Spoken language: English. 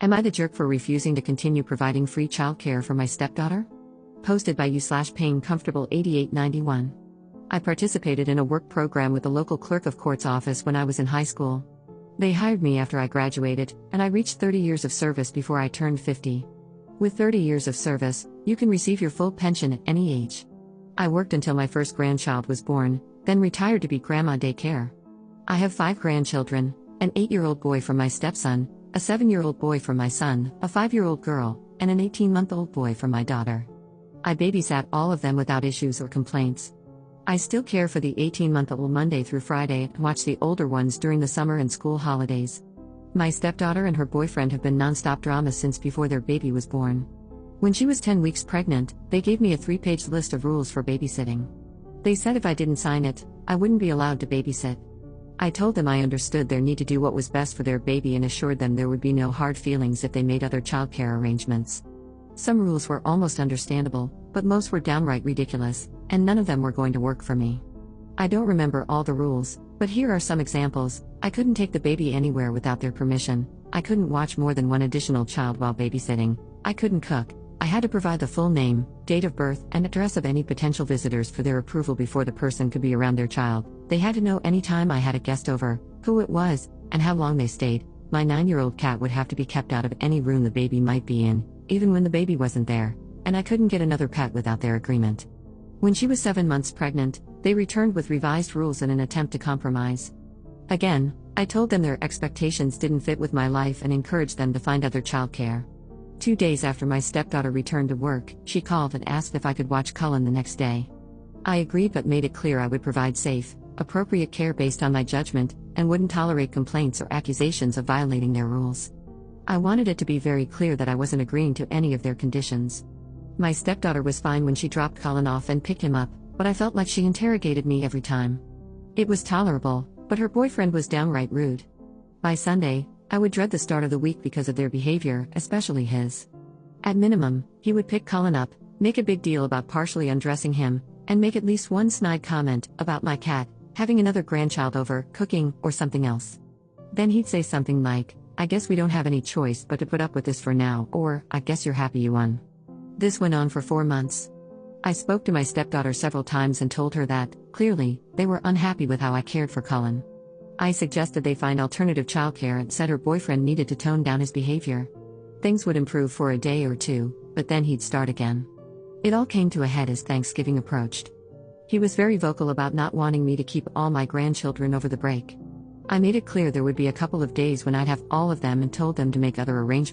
Am I the jerk for refusing to continue providing free childcare for my stepdaughter? Posted by you/payingcomfortable8891. I participated in a work program with the local clerk of court's office when I was in high school. They hired me after I graduated, and I reached 30 years of service before I turned 50. With 30 years of service, you can receive your full pension at any age. I worked until my first grandchild was born, then retired to be grandma daycare. I have 5 grandchildren, an 8-year-old boy from my stepson, a 7-year-old boy from my son, a 5-year-old girl, and an 18-month-old boy from my daughter. I babysat all of them without issues or complaints. I still care for the 18-month-old Monday through Friday and watch the older ones during the summer and school holidays. My stepdaughter and her boyfriend have been non-stop drama since before their baby was born. When she was 10 weeks pregnant, they gave me a 3-page list of rules for babysitting. They said if I didn't sign it, I wouldn't be allowed to babysit. I told them I understood their need to do what was best for their baby and assured them there would be no hard feelings if they made other childcare arrangements. Some rules were almost understandable, but most were downright ridiculous, and none of them were going to work for me. I don't remember all the rules, but here are some examples. I couldn't take the baby anywhere without their permission. I couldn't watch more than one additional child while babysitting. I couldn't cook. I had to provide the full name, date of birth, and address of any potential visitors for their approval before the person could be around their child. They had to know any time I had a guest over, who it was, and how long they stayed. My 9-year-old cat would have to be kept out of any room the baby might be in, even when the baby wasn't there, and I couldn't get another pet without their agreement. When she was 7 months pregnant, they returned with revised rules in an attempt to compromise. Again, I told them their expectations didn't fit with my life and encouraged them to find other childcare. 2 days after my stepdaughter returned to work, she called and asked if I could watch Cullen the next day. I agreed but made it clear I would provide safe, appropriate care based on my judgment, and wouldn't tolerate complaints or accusations of violating their rules. I wanted it to be very clear that I wasn't agreeing to any of their conditions. My stepdaughter was fine when she dropped Cullen off and picked him up, but I felt like she interrogated me every time. It was tolerable, but her boyfriend was downright rude. By Sunday, I would dread the start of the week because of their behavior, especially his. At minimum, he would pick Cullen up, make a big deal about partially undressing him, and make at least one snide comment about my cat, having another grandchild over, cooking, or something else. Then he'd say something like, "I guess we don't have any choice but to put up with this for now," or, "I guess you're happy you won." This went on for 4 months. I spoke to my stepdaughter several times and told her that, clearly, they were unhappy with how I cared for Cullen. I suggested they find alternative childcare and said her boyfriend needed to tone down his behavior. Things would improve for a day or two, but then he'd start again. It all came to a head as Thanksgiving approached. He was very vocal about not wanting me to keep all my grandchildren over the break. I made it clear there would be a couple of days when I'd have all of them and told them to make other arrangements.